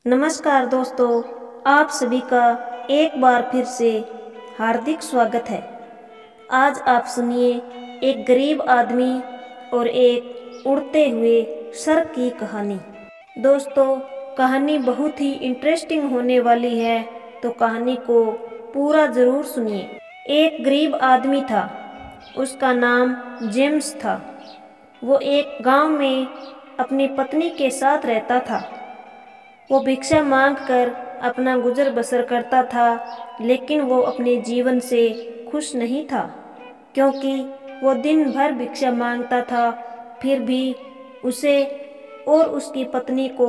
नमस्कार दोस्तों, आप सभी का एक बार फिर से हार्दिक स्वागत है। आज आप सुनिए एक गरीब आदमी और एक उड़ते हुए सर की कहानी। दोस्तों, कहानी बहुत ही इंटरेस्टिंग होने वाली है, तो कहानी को पूरा ज़रूर सुनिए। एक गरीब आदमी था, उसका नाम जेम्स था। वो एक गांव में अपनी पत्नी के साथ रहता था। वो भिक्षा मांगकर अपना गुजर बसर करता था, लेकिन वो अपने जीवन से खुश नहीं था, क्योंकि वो दिन भर भिक्षा मांगता था, फिर भी उसे और उसकी पत्नी को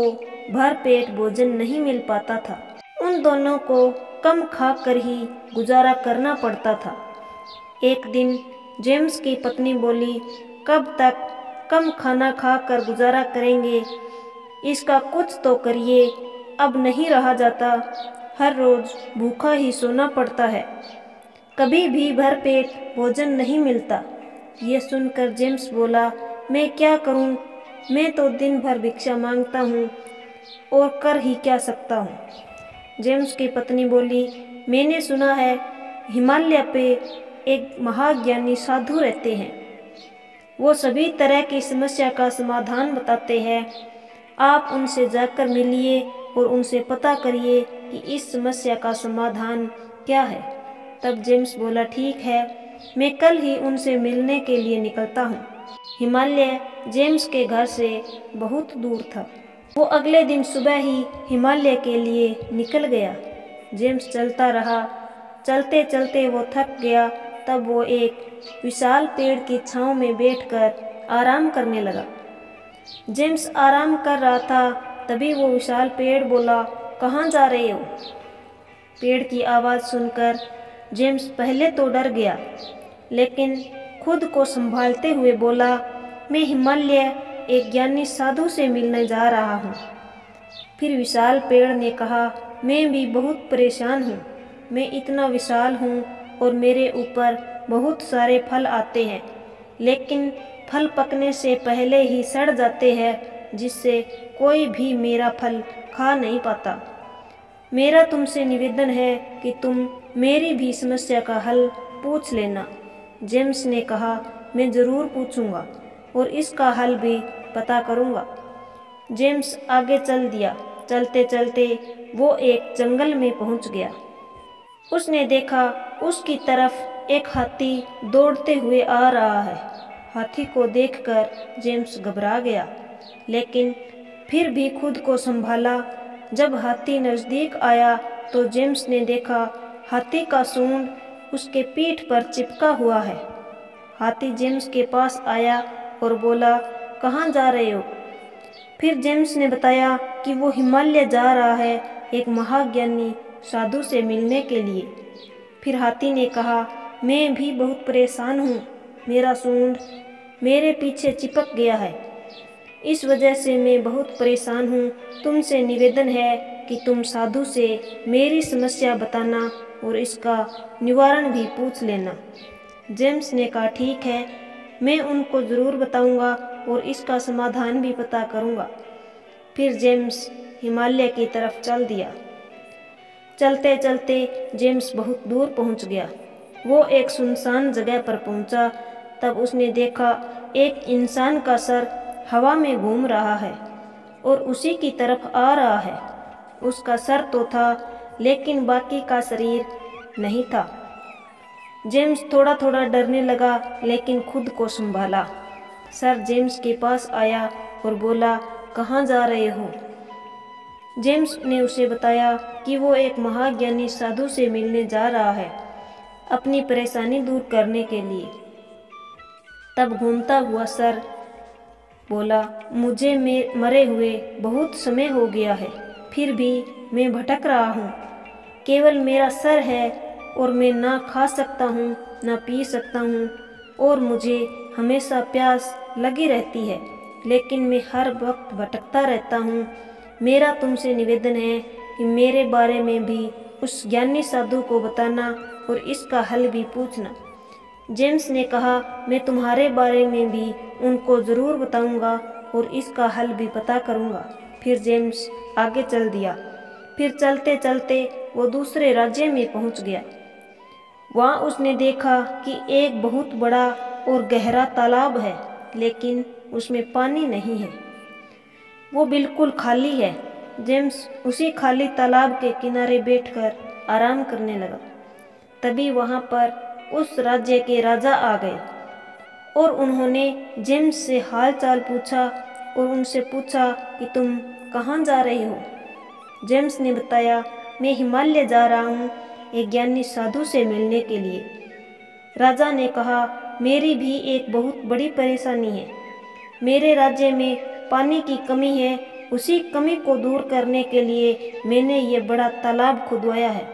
भर पेट भोजन नहीं मिल पाता था। उन दोनों को कम खाकर ही गुजारा करना पड़ता था। एक दिन जेम्स की पत्नी बोली, कब तक कम खाना खाकर गुजारा करेंगे? इसका कुछ तो करिए, अब नहीं रहा जाता, हर रोज भूखा ही सोना पड़ता है, कभी भी भर पेट भोजन नहीं मिलता। ये सुनकर जेम्स बोला, मैं क्या करूं? मैं तो दिन भर भिक्षा मांगता हूं और कर ही क्या सकता हूं। जेम्स की पत्नी बोली, मैंने सुना है हिमालय पे एक महाज्ञानी साधु रहते हैं। वो सभी तरह की समस्या का समाधान बताते हैं। आप उनसे जाकर मिलिए और उनसे पता करिए कि इस समस्या का समाधान क्या है। तब जेम्स बोला, ठीक है, मैं कल ही उनसे मिलने के लिए निकलता हूँ। हिमालय जेम्स के घर से बहुत दूर था। वो अगले दिन सुबह ही हिमालय के लिए निकल गया। जेम्स चलता रहा। चलते चलते वो थक गया। तब वो एक विशाल पेड़ की छांव में बैठकर आराम करने लगा। जेम्स आराम कर रहा था, तभी वो विशाल पेड़ बोला, कहाँ जा रहे हो? पेड़ की आवाज़ सुनकर जेम्स पहले तो डर गया, लेकिन खुद को संभालते हुए बोला, मैं हिमालय एक ज्ञानी साधु से मिलने जा रहा हूँ। फिर विशाल पेड़ ने कहा, मैं भी बहुत परेशान हूँ। मैं इतना विशाल हूँ और मेरे ऊपर बहुत सारे फल आते हैं, लेकिन फल पकने से पहले ही सड़ जाते हैं, जिससे कोई भी मेरा फल खा नहीं पाता। मेरा तुमसे निवेदन है कि तुम मेरी भी समस्या का हल पूछ लेना। जेम्स ने कहा, मैं ज़रूर पूछूंगा और इसका हल भी पता करूंगा। जेम्स आगे चल दिया। चलते चलते वो एक जंगल में पहुंच गया। उसने देखा उसकी तरफ एक हाथी दौड़ते हुए आ रहा है। हाथी को देखकर जेम्स घबरा गया, लेकिन फिर भी खुद को संभाला। जब हाथी नज़दीक आया तो जेम्स ने देखा हाथी का सूंड उसके पीठ पर चिपका हुआ है। हाथी जेम्स के पास आया और बोला, कहाँ जा रहे हो? फिर जेम्स ने बताया कि वो हिमालय जा रहा है एक महाज्ञानी साधु से मिलने के लिए। फिर हाथी ने कहा, मैं भी बहुत परेशान हूँ। मेरा सूंड मेरे पीछे चिपक गया है, इस वजह से मैं बहुत परेशान हूँ। तुमसे निवेदन है कि तुम साधु से मेरी समस्या बताना और इसका निवारण भी पूछ लेना। जेम्स ने कहा, ठीक है, मैं उनको ज़रूर बताऊंगा और इसका समाधान भी पता करूंगा। फिर जेम्स हिमालय की तरफ चल दिया। चलते चलते जेम्स बहुत दूर पहुंच गया। वो एक सुनसान जगह पर पहुंचा। तब उसने देखा एक इंसान का सर हवा में घूम रहा है और उसी की तरफ आ रहा है। उसका सर तो था, लेकिन बाकी का शरीर नहीं था। जेम्स थोड़ा थोड़ा डरने लगा, लेकिन खुद को संभाला। सर जेम्स के पास आया और बोला, कहाँ जा रहे हो? जेम्स ने उसे बताया कि वो एक महाज्ञानी साधु से मिलने जा रहा है, अपनी परेशानी दूर करने के लिए। तब घूमता हुआ सर बोला, मुझे मरे हुए बहुत समय हो गया है, फिर भी मैं भटक रहा हूँ। केवल मेरा सर है और मैं ना खा सकता हूँ ना पी सकता हूँ, और मुझे हमेशा प्यास लगी रहती है, लेकिन मैं हर वक्त भटकता रहता हूँ। मेरा तुमसे निवेदन है कि मेरे बारे में भी उस ज्ञानी साधु को बताना और इसका हल भी पूछना। जेम्स ने कहा, मैं तुम्हारे बारे में भी उनको ज़रूर बताऊंगा और इसका हल भी पता करूंगा। फिर जेम्स आगे चल दिया। फिर चलते चलते वो दूसरे राज्य में पहुंच गया। वहाँ उसने देखा कि एक बहुत बड़ा और गहरा तालाब है, लेकिन उसमें पानी नहीं है। वो बिल्कुल खाली है। जेम्स उसी खाली तालाब के किनारे बैठकर आराम करने लगा। तभी वहाँ पर उस राज्य के राजा आ गए और उन्होंने जेम्स से हाल चाल पूछा और उनसे पूछा कि तुम कहाँ जा रहे हो। जेम्स ने बताया, मैं हिमालय जा रहा हूँ एक ज्ञानी साधु से मिलने के लिए। राजा ने कहा, मेरी भी एक बहुत बड़ी परेशानी है। मेरे राज्य में पानी की कमी है। उसी कमी को दूर करने के लिए मैंने ये बड़ा तालाब खुदवाया है,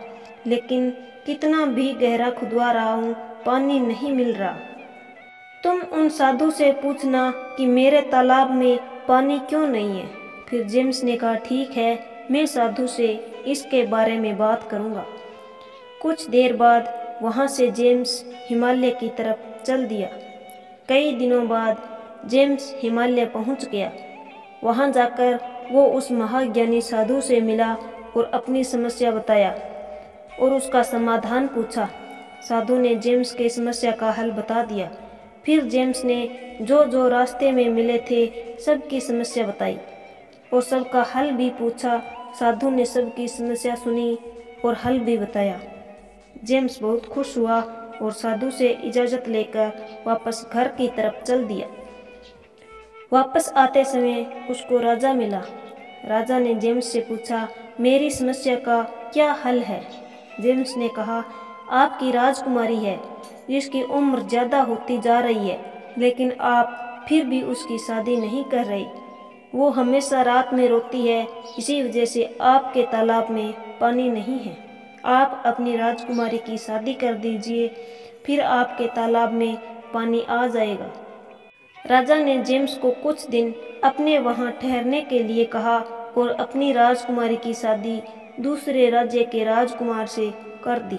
लेकिन कितना भी गहरा खुदवा रहा हूँ, पानी नहीं मिल रहा। तुम उन साधु से पूछना कि मेरे तालाब में पानी क्यों नहीं है। फिर जेम्स ने कहा, ठीक है, मैं साधु से इसके बारे में बात करूँगा। कुछ देर बाद वहाँ से जेम्स हिमालय की तरफ चल दिया। कई दिनों बाद जेम्स हिमालय पहुँच गया। वहाँ जाकर वो उस महाज्ञानी साधु से मिला और अपनी समस्या बताया और उसका समाधान पूछा। साधु ने जेम्स की समस्या का हल बता दिया। फिर जेम्स ने जो जो रास्ते में मिले थे सबकी समस्या बताई और सबका हल भी पूछा। साधु ने सबकी समस्या सुनी और हल भी बताया। जेम्स बहुत खुश हुआ और साधु से इजाज़त लेकर वापस घर की तरफ चल दिया। वापस आते समय उसको राजा मिला। राजा ने जेम्स से पूछा, मेरी समस्या का क्या हल है। जेम्स ने कहा, आपकी राजकुमारी है जिसकी उम्र ज़्यादा होती जा रही है, लेकिन आप फिर भी उसकी शादी नहीं कर रही। वो हमेशा रात में रोती है, इसी वजह से आपके तालाब में पानी नहीं है। आप अपनी राजकुमारी की शादी कर दीजिए, फिर आपके तालाब में पानी आ जाएगा। राजा ने जेम्स को कुछ दिन अपने वहाँ ठहरने के लिए कहा और अपनी राजकुमारी की शादी दूसरे राज्य के राजकुमार से कर दी।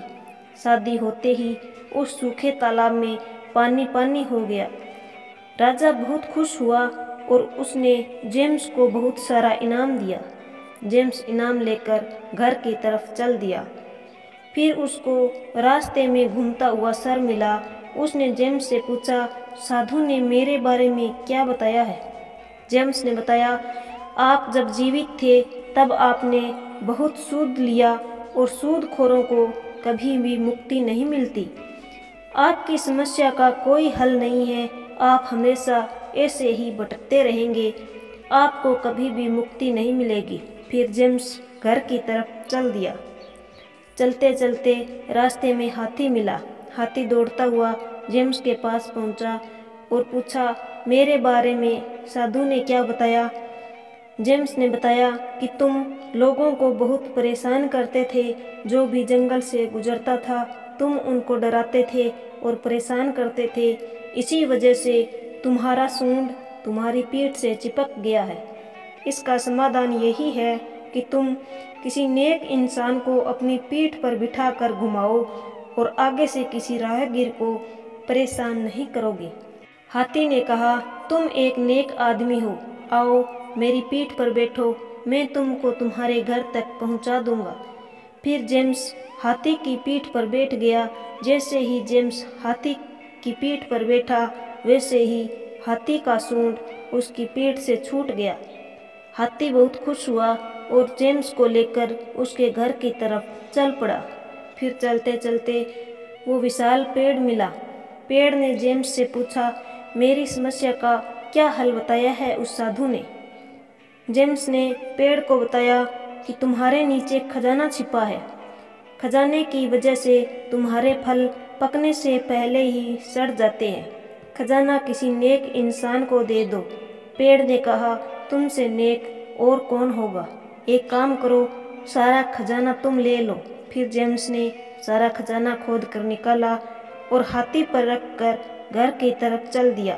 शादी होते ही उस सूखे तालाब में पानी पानी हो गया। राजा बहुत खुश हुआ और उसने जेम्स को बहुत सारा इनाम दिया। जेम्स इनाम लेकर घर की तरफ चल दिया। फिर उसको रास्ते में घूमता हुआ सर मिला। उसने जेम्स से पूछा, साधु ने मेरे बारे में क्या बताया है। जेम्स ने बताया, आप जब जीवित थे तब आपने बहुत सूद लिया और सूदखोरों को कभी भी मुक्ति नहीं मिलती। आपकी समस्या का कोई हल नहीं है, आप हमेशा ऐसे ही भटकते रहेंगे, आपको कभी भी मुक्ति नहीं मिलेगी। फिर जेम्स घर की तरफ चल दिया। चलते चलते रास्ते में हाथी मिला। हाथी दौड़ता हुआ जेम्स के पास पहुंचा और पूछा, मेरे बारे में साधु ने क्या बताया। जेम्स ने बताया कि तुम लोगों को बहुत परेशान करते थे। जो भी जंगल से गुजरता था तुम उनको डराते थे और परेशान करते थे। इसी वजह से तुम्हारा सूंड तुम्हारी पीठ से चिपक गया है। इसका समाधान यही है कि तुम किसी नेक इंसान को अपनी पीठ पर बिठाकर घुमाओ और आगे से किसी राहगीर को परेशान नहीं करोगे। हाथी ने कहा, तुम एक नेक आदमी हो, आओ मेरी पीठ पर बैठो, मैं तुमको तुम्हारे घर तक पहुंचा दूंगा। फिर जेम्स हाथी की पीठ पर बैठ गया। जैसे ही जेम्स हाथी की पीठ पर बैठा वैसे ही हाथी का सूंड उसकी पीठ से छूट गया। हाथी बहुत खुश हुआ और जेम्स को लेकर उसके घर की तरफ चल पड़ा। फिर चलते चलते वो विशाल पेड़ मिला। पेड़ ने जेम्स से पूछा, मेरी समस्या का क्या हल बताया है उस साधु ने। जेम्स ने पेड़ को बताया कि तुम्हारे नीचे खजाना छिपा है। खजाने की वजह से तुम्हारे फल पकने से पहले ही सड़ जाते हैं। खजाना किसी नेक इंसान को दे दो। पेड़ ने कहा, तुमसे नेक और कौन होगा, एक काम करो, सारा खजाना तुम ले लो। फिर जेम्स ने सारा खजाना खोद कर निकाला और हाथी पर रखकर घर की तरफ चल दिया।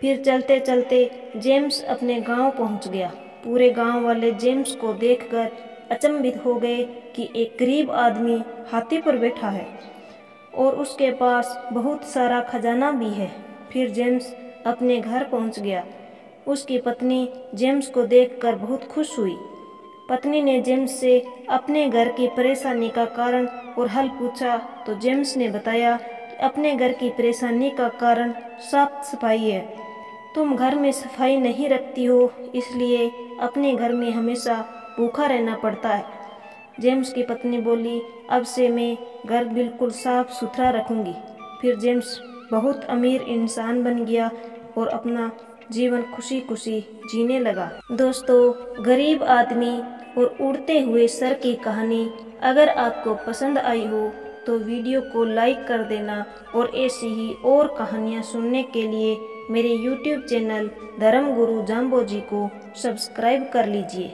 फिर चलते चलते जेम्स अपने गांव पहुंच गया। पूरे गांव वाले जेम्स को देखकर अचंभित हो गए कि एक गरीब आदमी हाथी पर बैठा है और उसके पास बहुत सारा खजाना भी है। फिर जेम्स अपने घर पहुंच गया। उसकी पत्नी जेम्स को देखकर बहुत खुश हुई। पत्नी ने जेम्स से अपने घर की परेशानी का कारण और हल पूछा तो जेम्स ने बताया कि अपने घर की परेशानी का कारण साफ सफाई है। तुम घर में सफाई नहीं रखती हो, इसलिए अपने घर में हमेशा भूखा रहना पड़ता है। जेम्स की पत्नी बोली, अब से मैं घर बिल्कुल साफ सुथरा रखूंगी। फिर जेम्स बहुत अमीर इंसान बन गया और अपना जीवन खुशी खुशी जीने लगा। दोस्तों, गरीब आदमी और उड़ते हुए सर की कहानी अगर आपको पसंद आई हो तो वीडियो को लाइक कर देना और ऐसी ही और कहानियाँ सुनने के लिए मेरे YouTube चैनल धर्मगुरु जाम्बो जी को सब्सक्राइब कर लीजिए।